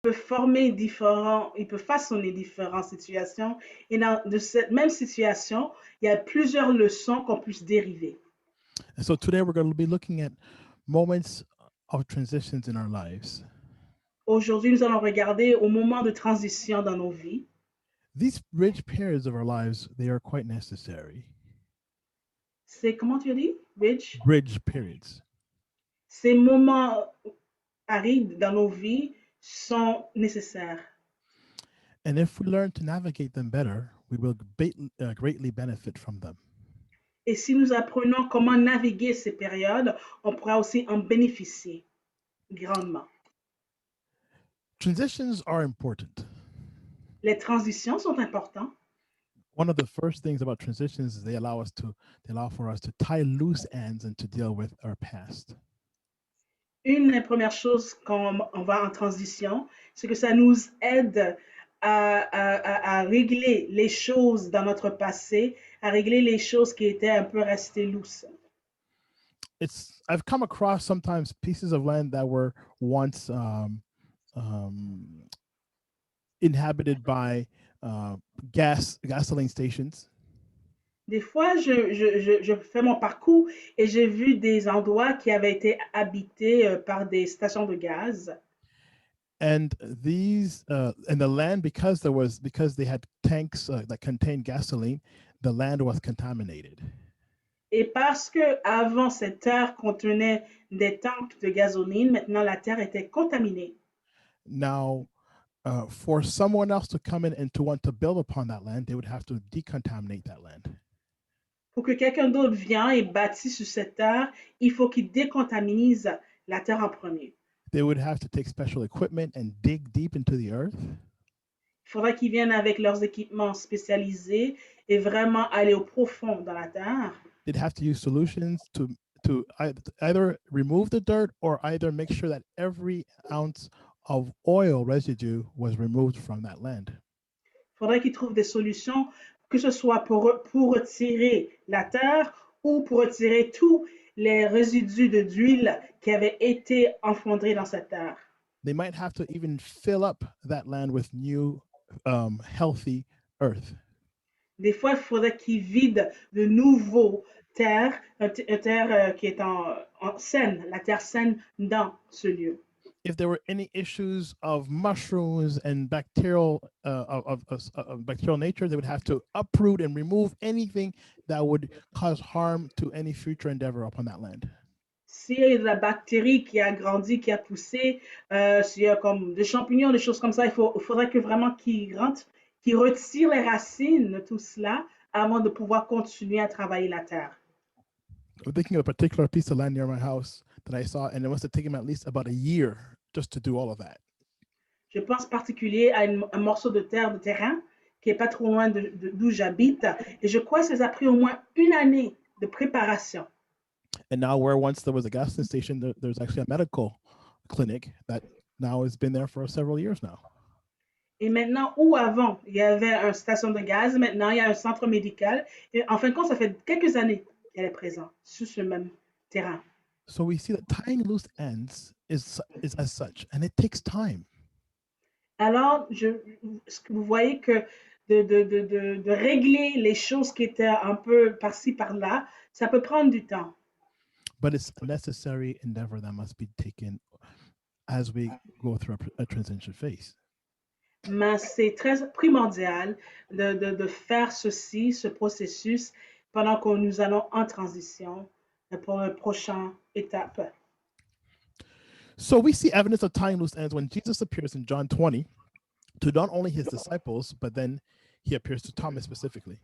peut il peut façonner différentes situations. Et de cette même situation, il y a plusieurs leçons qu'on puisse dériver. And so today we're going to be looking at moments of transitions in our lives. Aujourd'hui, nous allons regarder au moment de transition dans nos vies. These bridge periods of our lives, they are quite necessary. C'est, comment tu as dit, Rich? Bridge periods. Ces moments arides dans nos vies sont nécessaires. And if we learn to navigate them better, we will greatly benefit from them. Et si nous apprenons comment naviguer ces périodes, on pourra aussi en bénéficier grandement. Transitions are important. Les transitions sont importantes. One of the first things about transitions is they allow for us to tie loose ends and to deal with our past. Une des premières choses quand on va en transition, c'est que ça nous aide à régler les choses dans notre passé, à régler les choses qui étaient un peu restées lousses. I've come across sometimes pieces of land that were once um, inhabited by gasoline stations. Des fois, je fais mon parcours et j'ai vu des endroits qui avaient été habités par des stations de gaz. And the land, because they had tanks that contained gasoline, the land was contaminated. Et parce que avant cette terre contenait des tanks de gasoline, maintenant la terre était contaminée. Now, for someone else to come in and to want to build upon that land, they would have to decontaminate that land. Pour que quelqu'un d'autre vienne et bâtisse sur cette terre, il faut qu'il décontaminise la terre en premier. They would have to take special equipment and dig deep into the earth. Il faudrait qu'ils viennent avec leurs équipements spécialisés et vraiment aller au profond dans la terre. They'd have to use solutions to either remove the dirt or either make sure that every ounce of oil residue was removed from that land. Il faudrait qu'ils trouvent des solutions, que ce soit pour retirer la terre ou pour retirer tous les résidus d'huile qui avaient été enfondrés dans cette terre. They might have to even fill up that land with new, healthy earth. Des fois, il faudrait qu'ils vident de nouveau terre, une terre qui est en saine, la terre saine dans ce lieu. If there were any issues of mushrooms and bacterial of bacterial nature, they would have to uproot and remove anything that would cause harm to any future endeavor upon that land. S'il y a de la bactérie qui a grandi, qui a poussé, s'il y a comme des champignons, des choses comme ça, il faudrait que vraiment qu'ils rentrent, qu'ils retirent les racines de tout cela avant de pouvoir continuer à travailler la terre. I'm thinking of a particular piece of land near my house that I saw, and it must have taken at least about a year just to do all of that. Je pense en particulier à un morceau de terrain, qui est pas trop loin d'où j'habite, et je crois que ça a pris au moins une année de préparation. And now, where once there was a gas station, there's actually a medical clinic that now has been there for several years now. Et maintenant, où avant, il y avait une station de gaz, maintenant, il y a un centre médical. Et en fin de compte, ça fait quelques années qu'elle est présente sur ce même terrain. So we see that tying loose ends is as such, and it takes time. Alors, vous voyez que de régler les choses qui étaient un peu par-ci, par-là, ça peut prendre du temps. But it's a necessary endeavor that must be taken as we go through a transition phase. Mais c'est très primordial de faire ceci, ce processus, pendant que nous allons en transition pour la prochaine étape. So we see evidence of tying loose ends when Jesus appears in John 20 to not only his disciples, but then he appears to Thomas specifically.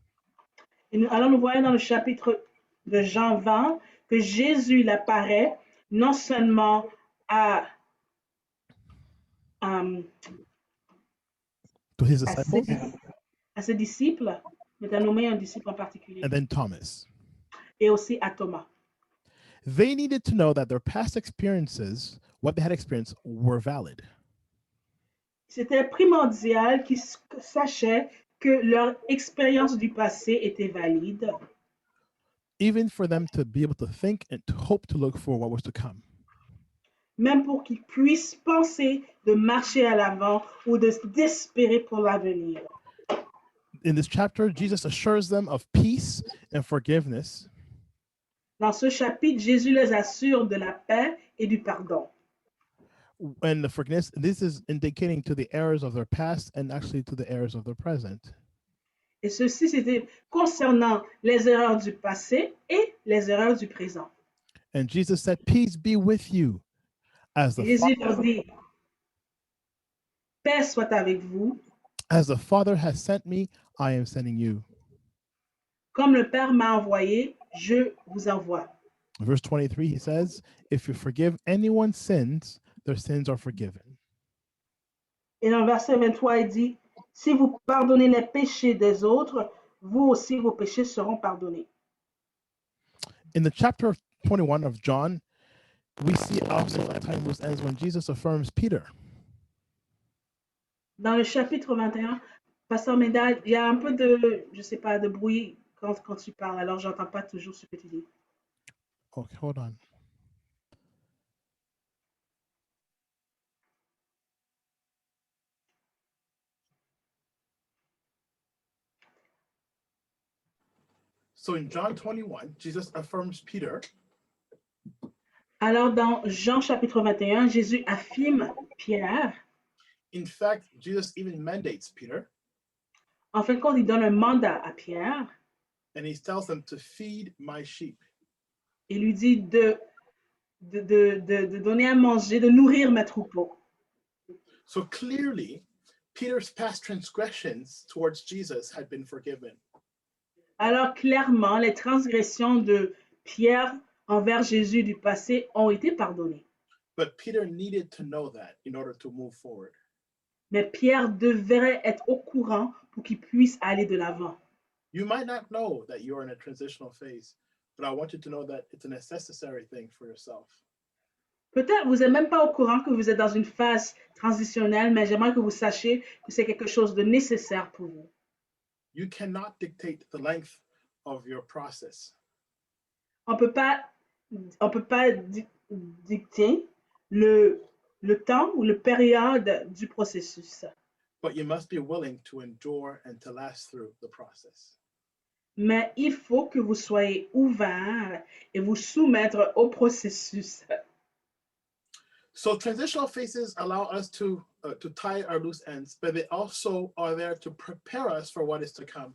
Et nous voyons dans le chapitre de Jean 20 que Jésus il apparaît non seulement To his à ses, disciples, à ses disciples, mais à nommé un disciple en particulier, and then Thomas. et aussi à Thomas. They needed to know that their past experiences, what they had experienced, were valid. C'était primordial qu'ils sachaient que leur expérience du passé était valide, even for them to be able to think and to hope to look for what was to come. même pour qu'ils puissent penser de marcher à l'avant ou d'espérer pour l'avenir. In this chapter, Jesus assures them of peace and forgiveness. Dans ce chapitre, Jésus les assure de la paix et du pardon. And the forgiveness, this is indicating to the errors of their past and actually to the errors of their present. Et ceci, c'était concernant les erreurs du passé et les erreurs du présent. And Jesus said, peace be with you. As the, Jésus leur dit, paix soit avec vous, as the Father has sent me, I am sending you. comme le Père m'a envoyé, je vous envoie. Verse 23, he says, if you forgive anyone's sins, their sins are forgiven. Et dans le verset 23, il dit, si vous pardonnez les péchés des autres, vous aussi vos péchés seront pardonnés. In the chapter 21 of John, we see also a time loose ends when Jesus affirms Peter. Dans le chapitre 21, Pasteur Médard, il y a un peu de, je sais pas, de bruit quand tu parles, alors j'entends pas toujours ce que tu dis. Okay, hold on. So in John 21, Jesus affirms Peter. Alors dans Jean chapitre 21, Jésus affirme Pierre. In fact, Jesus even mandates Peter. En fin de compte, il donne un mandat à Pierre. And he tells them to feed my sheep. Il lui dit de donner à manger, de nourrir mes troupeaux. So clearly, Peter's past transgressions towards Jesus had been forgiven. Alors clairement, les transgressions de Pierre envers Jésus du passé ont été pardonnées. But Peter needed to know that in order to move forward. Mais Pierre devrait être au courant pour qu'il puisse aller de l'avant. You might not know that you're in a transitional phase, but I want you to know that it's a necessary thing for yourself. Peut-être vous n'êtes même pas au courant que vous êtes dans une phase transitionnelle, mais j'aimerais que vous sachiez que c'est quelque chose de nécessaire pour vous. You cannot dictate the length of your process. On peut pas dicter le temps ou la période du processus. But you must be willing to endure and to last through the process. Mais il faut que vous soyez ouvert et vous soumettre au processus. So transitional phases allow us to tie our loose ends, but they also are there to prepare us for what is to come.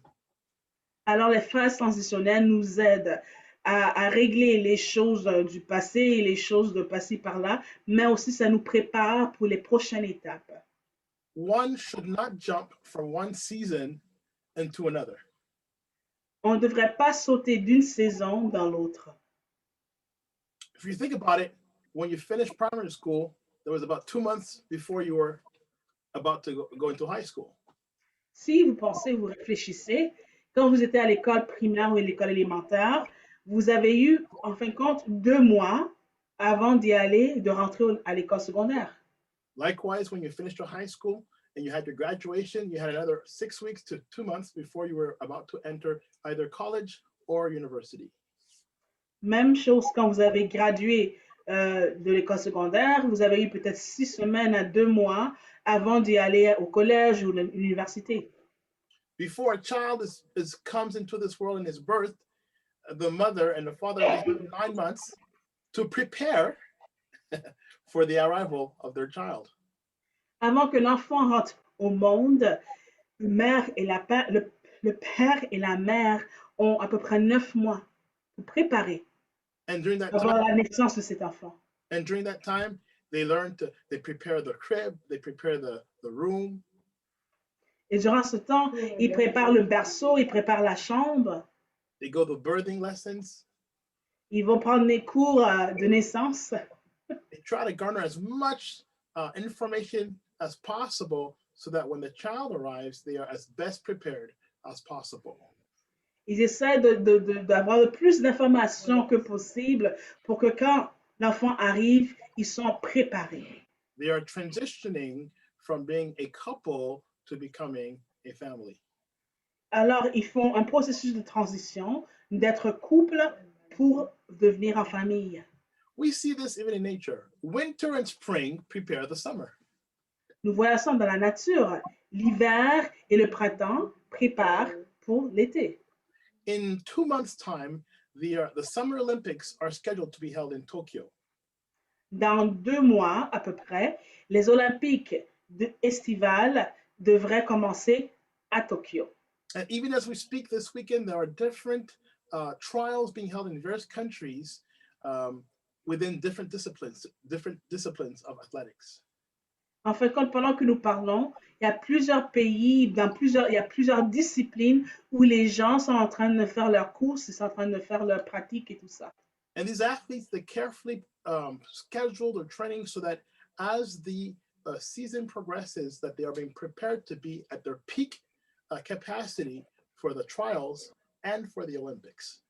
Alors les phases transitionnelles nous aident à régler les choses du passé et les choses de passer par là, mais aussi ça nous prépare pour les prochaines étapes. One should not jump from one season into another. On ne devrait pas sauter d'une saison dans l'autre. If you think about it, when you finished primary school, there was about 2 months before you were about to go into high school. Si vous pensez, vous réfléchissez, quand vous étiez à l'école primaire ou à l'école élémentaire, vous avez eu, en fin de compte, 2 mois avant d'y aller, de rentrer à l'école secondaire. Likewise, when you finished your high school and you had your graduation, you had another 6 weeks to 2 months before you were about to enter either college or university. Même chose quand vous avez gradué de l'école secondaire, vous avez eu peut-être 6 semaines à 2 mois avant d'y aller au collège ou à l'université. Before a child comes into this world and is birthed, the mother and the father have 9 months to prepare for the arrival of their child. Avant que l'enfant rentre au monde, le père et la mère ont à peu près 9 mois pour préparer And during that avant time, la naissance de cet enfant. they prepare the crib, they prepare the room. Et durant ce temps, ils préparent le berceau, ils préparent la chambre. They go to birthing lessons. Ils vont prendre les cours de naissance. They try to garner as much information as possible so that when the child arrives, they are as best prepared as possible. Ils essaient d'avoir le plus d'informations que possible pour que quand l'enfant arrive, ils sont préparés. They are transitioning from being a couple to becoming a family. Alors, ils font un processus de transition d'être couple pour devenir en famille. We see this even in nature. Winter and spring prepare the summer. Nous voyons ça dans la nature. L'hiver et le printemps préparent pour l'été. In 2 months' time, the Summer Olympics are scheduled to be held in Tokyo. Dans 2 mois à peu près, les Olympiques estivales devraient commencer à Tokyo. And even as we speak this weekend, there are different trials being held in various countries within different disciplines of athletics. En fin de compte, pendant que nous parlons, il y a plusieurs pays, il y a plusieurs disciplines où les gens sont en train de faire leurs courses, ils sont en train de faire leurs pratiques et tout ça. And these athletes, they carefully schedule their training so that as the season progresses, that they are being prepared to be at their peak capacity for the trials and for the Olympics.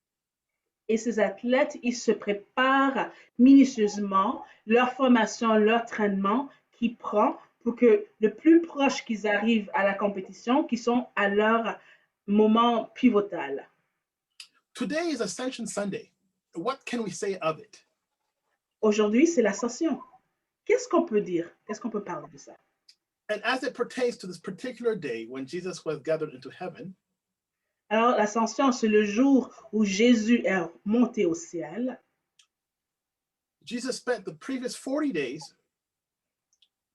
Et ces athlètes, ils se préparent minutieusement leur formation, leur entraînement qu'ils prennent pour que le plus proche qu'ils arrivent à la compétition, qu'ils sont à leur moment pivotal. Today is Ascension Sunday. What can we say of it? Aujourd'hui, c'est l'ascension. Qu'est-ce qu'on peut dire? Qu'est-ce qu'on peut parler de ça? And as it pertains to this particular day when Jesus was gathered into heaven, Alors, l'ascension, c'est le jour où Jésus est monté au ciel. Jesus spent the previous 40 days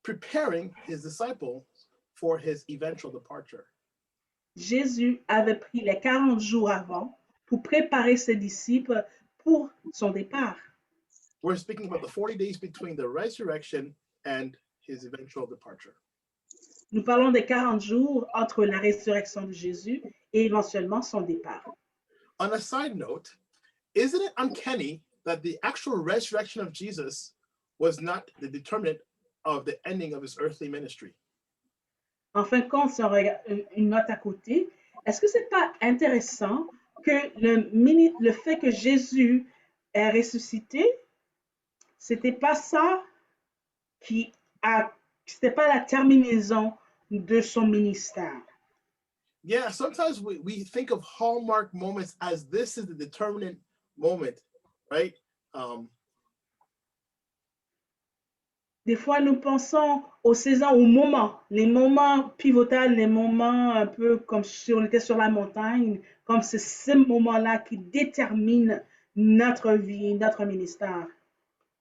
preparing his disciples for his eventual departure. Jésus avait pris les 40 jours avant pour préparer ses disciples pour son départ. We're speaking about the 40 days between the resurrection and his eventual departure. Nous parlons des 40 jours entre la résurrection de Jésus et éventuellement son départ. On a side note, isn't it uncanny that the actual resurrection of Jesus was not the determinant of the ending of his earthly ministry? En fin de compte, si on regarde une note à côté, est-ce que c'est pas intéressant que le fait que Jésus est ressuscité, c'était pas ça c'était pas la terminaison de son ministère. Yeah, sometimes we think of hallmark moments as this is the determinant moment, right? Des fois, nous pensons aux saisons, aux moments, les moments pivotaux, les moments un peu comme si on était sur la montagne, comme c'est ces moments-là qui déterminent notre vie, notre ministère.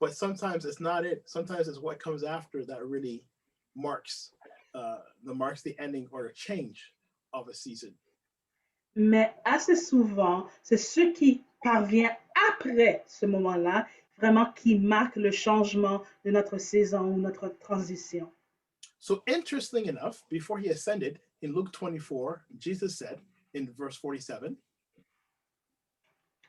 But sometimes it's not it. Sometimes it's what comes after that really marks the ending or a change of a season. Mais assez souvent, c'est ce qui parvient après ce moment-là, vraiment qui marque le changement de notre saison ou notre transition. So interesting enough, before he ascended in Luke 24, Jesus said in verse 47,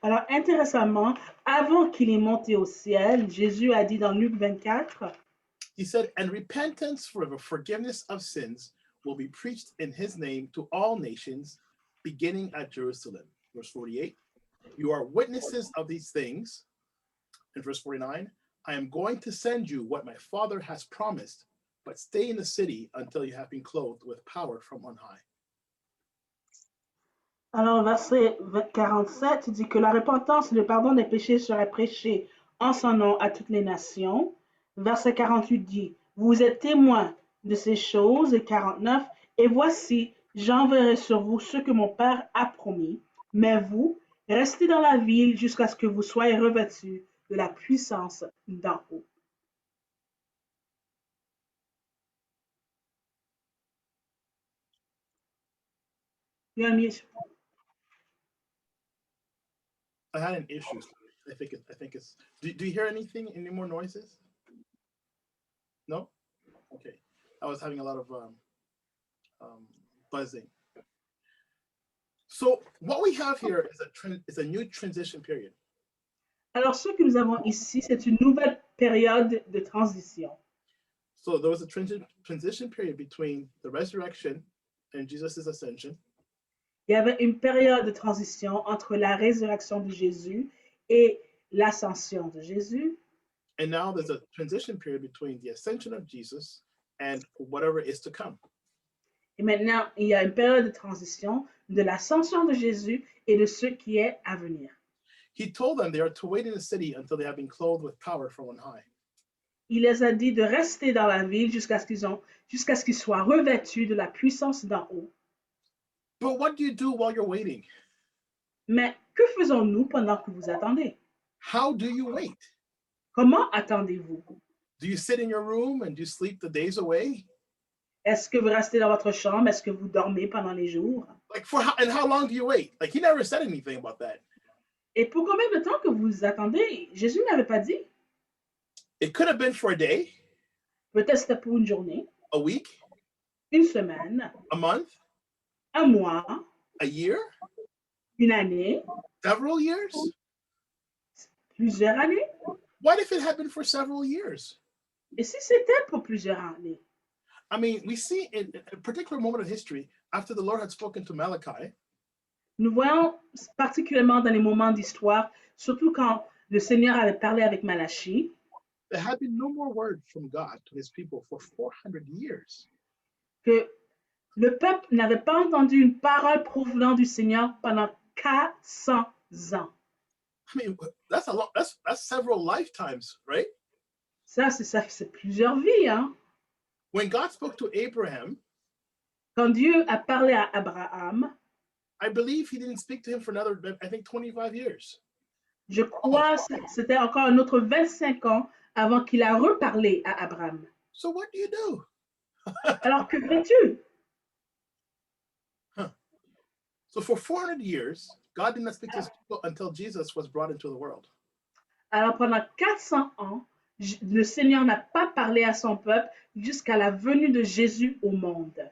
Alors, intéressamment, avant qu'il est monté au ciel, Jésus a dit dans Luc 24, he said, and repentance for the forgiveness of sins will be preached in his name to all nations, beginning at Jerusalem. Verse 48, you are witnesses of these things. In verse 49, I am going to send you what my Father has promised, but stay in the city until you have been clothed with power from on high. Alors, verset 47, il dit que la repentance et le pardon des péchés seraient prêchés en son nom à toutes les nations. Verset 48 dit, vous êtes témoins de ces choses. Et 49, et voici, j'enverrai sur vous ce que mon Père a promis, mais vous, restez dans la ville jusqu'à ce que vous soyez revêtus de la puissance d'en haut. You're on mute. I had an issue. I think it's. Do you hear anything? Any more noises? No. Okay. I was having a lot of buzzing. So what we have here is a new transition period. Alors, ce que nous avons ici, c'est une nouvelle période de transition. So there was a transition period between the resurrection and Jesus' ascension. Il y avait une période de transition entre la résurrection de Jésus et l'ascension de Jésus. And now there's a transition period between the ascension of Jesus and whatever is to come. Et maintenant, il y a une période de transition de l'ascension de Jésus et de ce qui est à venir. He told them they are to wait in the city until they have been clothed with power from on high. Il les a dit de rester dans la ville jusqu'à ce qu'ils soient revêtus de la puissance d'en haut. But what do you do while you're waiting? Mais que faisons-nous pendant que vous attendez? How do you wait? Comment attendez-vous? Do you sit in your room and do you sleep the days away? Est-ce que vous restez dans votre chambre? Est-ce que vous dormez pendant les jours? Like and how long do you wait? Like he never said anything about that. Et pour combien de temps que vous attendez? Jésus n'avait pas dit. It could have been for a day, Peut-être c'était pour une journée, a week, une semaine, a month, un mois, a year, une année, several years. plusieurs années. What if it had been for several years? Et si c'était pour plusieurs années? I mean, we see in a particular moment of history, after the Lord had spoken to Malachi, Nous voyons particulièrement dans les moments d'histoire, surtout quand le Seigneur avait parlé avec Malachie, there had been no more word from God to his people for 400 years. que le peuple n'avait pas entendu une parole provenant du Seigneur pendant 400 ans. I mean, that's a lot. That's several lifetimes, right? Ça, c'est plusieurs vies. Hein? When God spoke to Abraham, Quand Dieu a parlé à Abraham, I believe he didn't speak to him for another, I think, 25 years. je crois que c'était encore un autre 25 ans avant qu'il a reparlé à Abraham. So what do you do? Alors que fais-tu? So for 400 years, God did not speak to his people until Jesus was brought into the world. Alors pendant 400 ans, le Seigneur n'a pas parlé à son peuple jusqu'à la venue de Jésus au monde.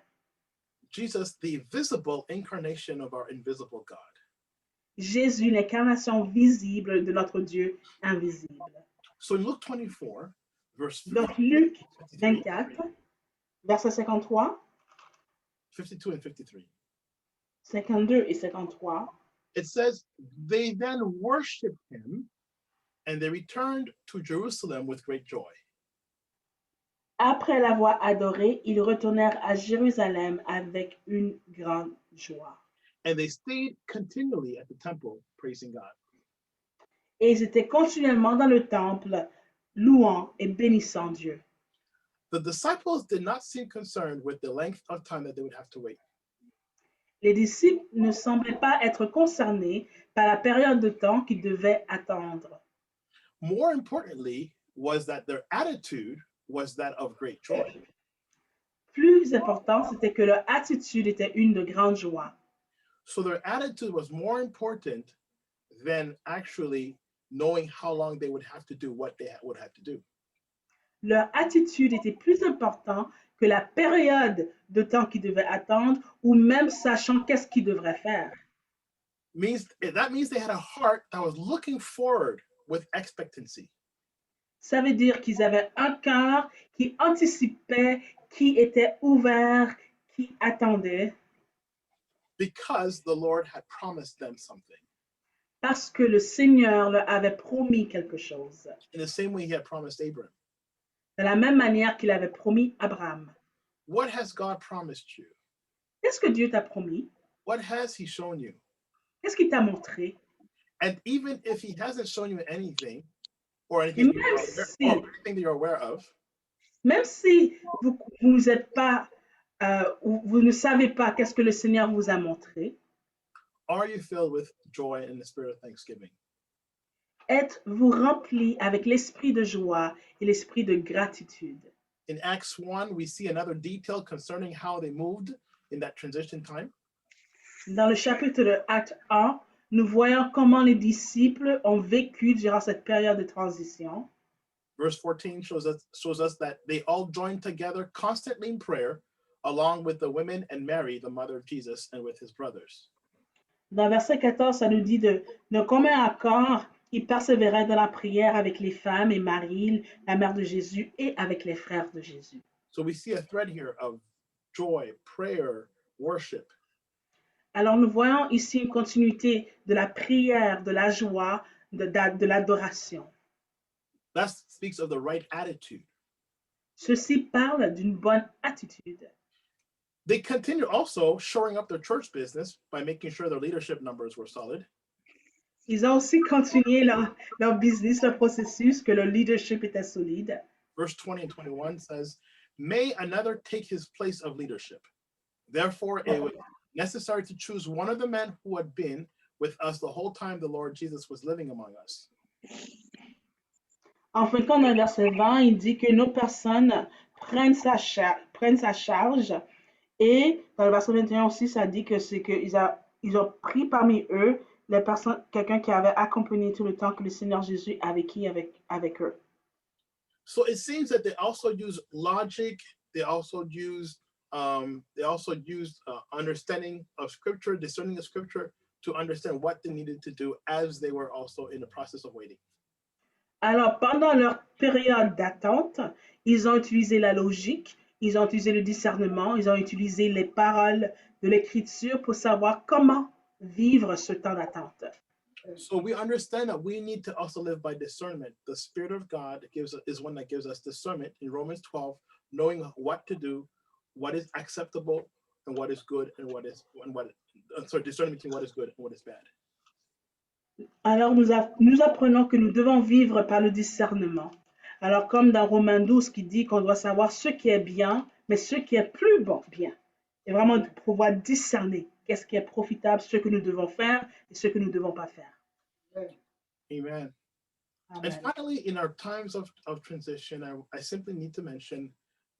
Jesus, the visible incarnation of our invisible God. Jésus, l'incarnation visible de notre Dieu invisible. So in Luke 24, verse Donc Luc 24, verset 53, 52 and 53, 52 et 53, it says, they then worshiped him and they returned to Jerusalem with great joy. après l'avoir adoré, ils retournèrent à Jérusalem avec une grande joie. And they stayed continually at the temple, praising God. Et ils étaient continuellement dans le temple, louant et bénissant Dieu. The disciples did not seem concerned with the length of time that they would have to wait. Les disciples ne semblaient pas être concernés par la période de temps qu'ils devaient attendre. More importantly, was that their attitude was that of great joy. Plus important, c'était que leur attitude était une de grande joie. So their attitude was more important than actually knowing how long they would have to do what they would have to do. Leur attitude était plus importante que la période de temps qu'ils devaient attendre ou même sachant qu'est-ce qu'ils devraient faire. That means they had a heart that was looking forward with expectancy. Ça veut dire qu'ils avaient un cœur qui anticipait, qui était ouvert, qui attendait, Because the Lord had promised them something. parce que le Seigneur leur avait promis quelque chose. In the same way he had promised Abraham. De la même manière qu'il avait promis Abraham. What has God promised you? Qu'est-ce que Dieu t'a promis? What has he shown you? Qu'est-ce qu'il t'a montré? And even if he hasn't shown you anything, or anything, anything that you're aware of, même si vous êtes pas, vous ne savez pas qu'est-ce que le Seigneur vous a montré, are you filled with joy and the spirit of thanksgiving? êtes-vous rempli avec l'esprit de joie et l'esprit de gratitude? In Acts 1, we see another detail concerning how they moved in that transition time. Dans le chapitre de Acte 1, nous voyons comment les disciples ont vécu durant cette période de transition. Verse 14 shows us that they all joined together constantly in prayer, along with the women and Mary, the mother of Jesus, and with his brothers. Dans verset 14, ça nous dit de commun accord, ils persévéraient dans la prière avec les femmes et Marie, la mère de Jésus, et avec les frères de Jésus. So we see a thread here of joy, prayer, worship. Alors nous voyons ici une continuité de la prière, de la joie, de l'adoration. That speaks of the right attitude. Ceci parle d'une bonne attitude. They continued also shoring up their church business by making sure their leadership numbers were solid. Ils ont aussi continué leur business, leur processus, que leur leadership était solide. Verse 20 and 21 says, may another take his place of leadership. Therefore, it was necessary to choose one of the men who had been with us the whole time the Lord Jesus was living among us. En fin de compte, dans le verset 20, il dit que nos personnes prennent sa charge. Et dans le verset 21 aussi, ça dit que c'est qu'ils ont pris parmi eux les personnes, quelqu'un qui avait accompagné tout le temps que le Seigneur Jésus a vécu avec eux. So it seems that they also use logic. They also used understanding of scripture, discerning of scripture, to understand what they needed to do as they were also in the process of waiting. Alors, pendant leur période d'attente, ils ont utilisé la logique, ils ont utilisé le discernement, ils ont utilisé les paroles de l'Écriture pour savoir comment vivre ce temps d'attente. So we understand that we need to also live by discernment. The Spirit of God is one that gives us discernment in Romans 12, knowing what to do, what is acceptable, and what is good, discerning between what is good and what is bad. Alors, nous apprenons que nous devons vivre par le discernement. Alors, comme dans Romains 12 qui dit qu'on doit savoir ce qui est bien, mais ce qui est plus bien. Et vraiment pouvoir discerner qu'est-ce qui est profitable, ce que nous devons faire et ce que nous ne devons pas faire. Amen. Amen. And finally, in our times of transition, I simply need to mention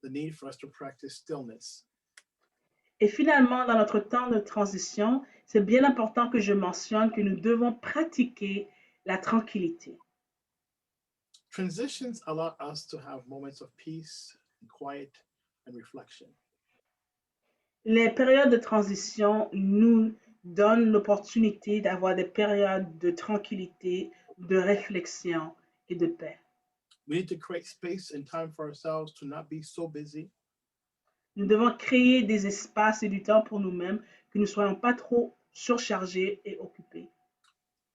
the need for us to practice stillness. Et finalement, dans notre temps de transition, c'est bien important que je mentionne que nous devons pratiquer la tranquillité. Transitions allow us to have moments of peace and quiet and reflection. Les périodes de transition nous donnent l'opportunité d'avoir des périodes de tranquillité, de réflexion et de paix. We need to create space and time for ourselves to not be so busy. Nous devons créer des espaces et du temps pour nous-mêmes, que nous ne soyons pas trop surchargés et occupés.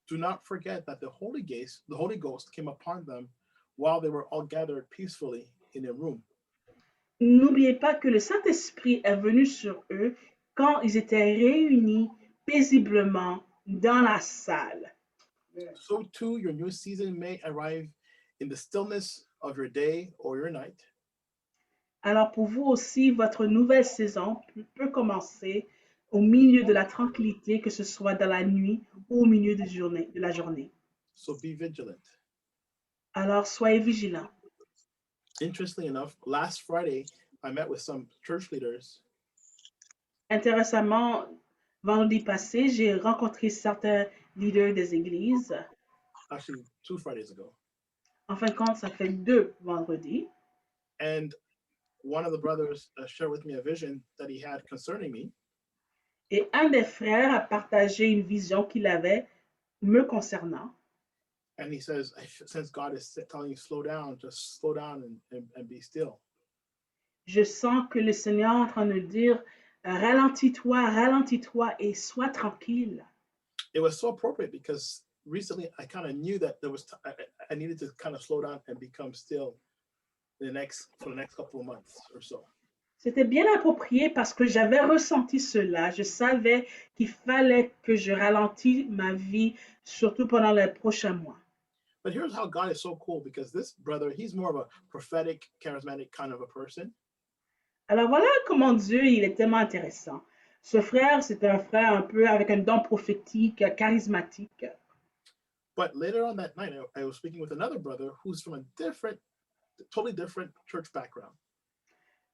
Do not forget that the Holy Ghost came upon them while they were all gathered peacefully in a room. N'oubliez pas que le Saint-Esprit est venu sur eux quand ils étaient réunis paisiblement dans la salle. So too, your new season may arrive in the stillness of your day or your night. Alors pour vous aussi, votre nouvelle saison peut commencer au milieu de la tranquillité, que ce soit dans la nuit ou au milieu de la journée. So be vigilant. Alors soyez vigilants. Interestingly enough, last Friday, I met with some church leaders. Intéressamment, vendredi passé, j'ai rencontré certains leaders des églises. Actually 2 Fridays ago. En fin de compte, ça fait 2 vendredis. And one of the brothers shared with me a vision that he had concerning me. Et un des frères a partagé une vision qu'il avait me concernant. And he says, since God is telling you slow down, just slow down and be still. Je sens que le Seigneur est en train de dire, ralentis-toi et sois tranquille. It was so appropriate because recently I kind of knew that I needed to kind of slow down and become still for the next couple of months or so. C'était bien approprié parce que j'avais ressenti cela. Je savais qu'il fallait que je ralentisse ma vie, surtout pendant les prochains mois. But here's how God is so cool, because this brother, he's more of a prophetic, charismatic kind of a person. Alors voilà comment Dieu, il est tellement intéressant. Ce frère, c'est un frère un peu avec un don prophétique, charismatique. But later on that night, I was speaking with another brother who's from a totally different church background.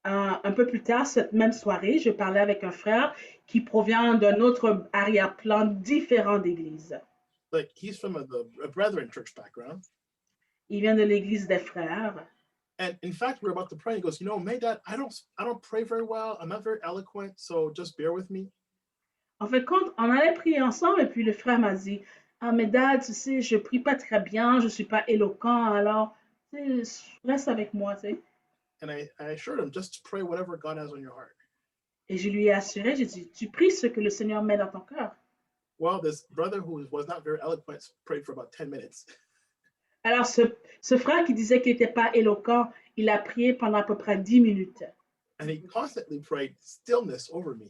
Un peu plus tard, cette même soirée, je parlais avec un frère qui provient d'un autre arrière-plan différent d'église. Like he's from a brethren church background. Il vient de l'église des frères. And in fact, we're about to pray. He goes, Medad, I don't pray very well. I'm not very eloquent, so just bear with me. En fait, compte, on allait prier ensemble et puis le frère m'a dit, ah Medad, tu sais, je prie pas très bien, je suis pas éloquent, alors tu sais, reste avec moi, tu sais. And I assured him, just pray whatever God has on your heart. Et je lui ai assuré, j'ai dit, tu pries ce que le Seigneur met dans ton cœur. Well, this brother who was not very eloquent prayed for about 10 minutes. Alors, ce frère qui disait qu'il n'était pas éloquent, il a prié pendant à peu près 10 minutes. And he constantly prayed stillness over me.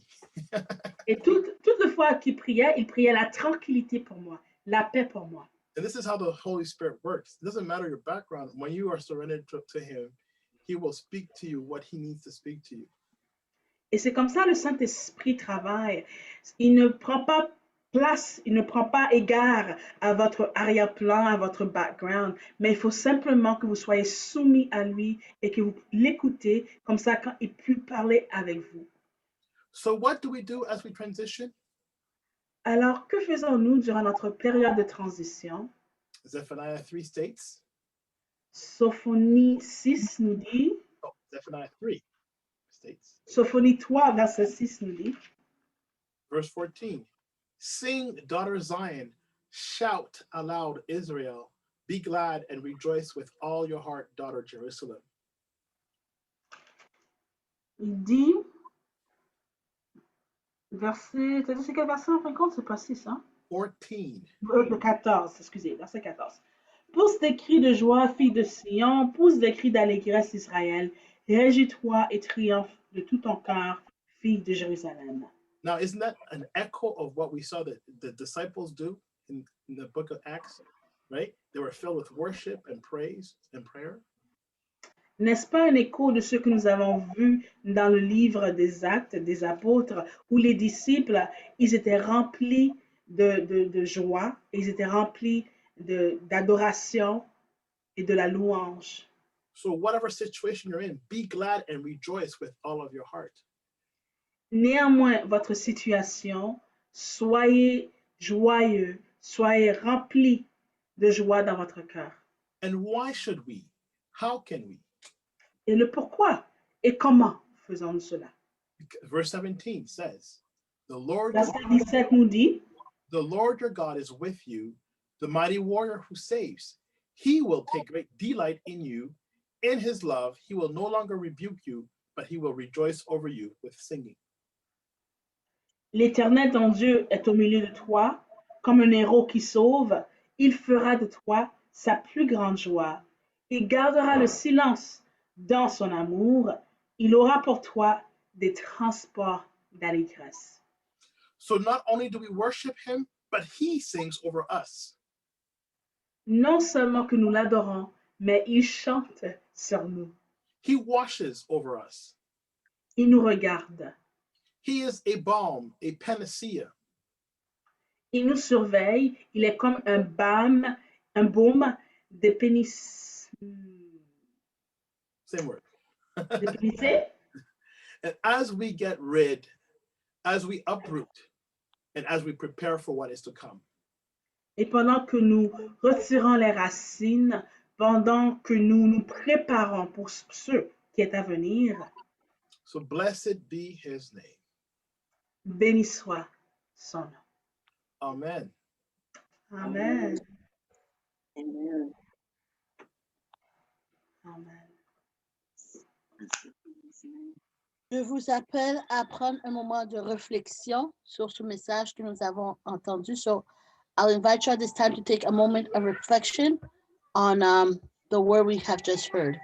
Et toutes les fois qu'il priait, il priait la tranquillité pour moi. la paix pour moi. And this is how the Holy Spirit works. It doesn't matter your background. When you are surrendered to him, he will speak to you what he needs to speak to you. Et c'est comme ça le Saint-Esprit travaille. Il ne prend pas place, il ne prend pas égard à votre arrière-plan, à votre background, mais il faut simplement que vous soyez soumis à lui et que vous l'écoutez, comme ça quand il peut parler avec vous. So what do we do as we transition? Alors, que faisons-nous durant notre période de transition? Zephaniah 3 states. Sophonie 6 nous dit, Oh, Zephaniah 3 states. Sophonie 3, verset 6 nous dit, Verse 14. Sing, daughter Zion, shout aloud, Israel. Be glad and rejoice with all your heart, daughter Jerusalem. il dit, verset, t'as dit c'est quel verset en fin de compte? C'est pas 6, hein? 14. 14, excusez, verset 14. Pousse des cris de joie, fille de Sion, pousse des cris d'allégresse, Israël. Réjouis-toi et triomphe de tout ton cœur, fille de Jérusalem. Now, isn't that an echo of what we saw that the disciples do in the book of Acts, right? They were filled with worship and praise and prayer. N'est-ce pas un écho de ce que nous avons vu dans le livre des Actes des Apôtres, où les disciples, ils étaient remplis de joie, ils étaient remplis d'adoration et de la louange. So whatever situation you're in, be glad and rejoice with all of your heart. Néanmoins, votre situation, soyez joyeux, soyez remplis de joie dans votre cœur. And why should we? How can we? Et le pourquoi et comment faisons-nous cela? Verse 17 says, the Lord Verset 17 nous dit, your God is with you, the mighty warrior who saves. He will take great delight in you. In his love, he will no longer rebuke you, but he will rejoice over you with singing. l'Éternel ton Dieu est au milieu de toi, comme un héros qui sauve. Il fera de toi sa plus grande joie. Il gardera le silence dans son amour. Il aura pour toi des transports d'allégresse. So not only do we worship him, but he sings over us. Non seulement que nous l'adorons, mais il chante sur nous. He washes over us. Il nous regarde. He is a balm, a panacea. Il nous surveille. Il est comme un baume de pénis. Same word. De pénicée. And as we get rid, as we uproot, and as we prepare for what is to come. Et pendant que nous retirons les racines, pendant que nous nous préparons pour ce qui est à venir, So blessed be his name. béni soit son nom. Amen. Amen. Amen. Amen. Je vous appelle à prendre un moment de réflexion sur ce message que nous avons entendu. So I'll invite you at this time to take a moment of reflection on the word we have just heard.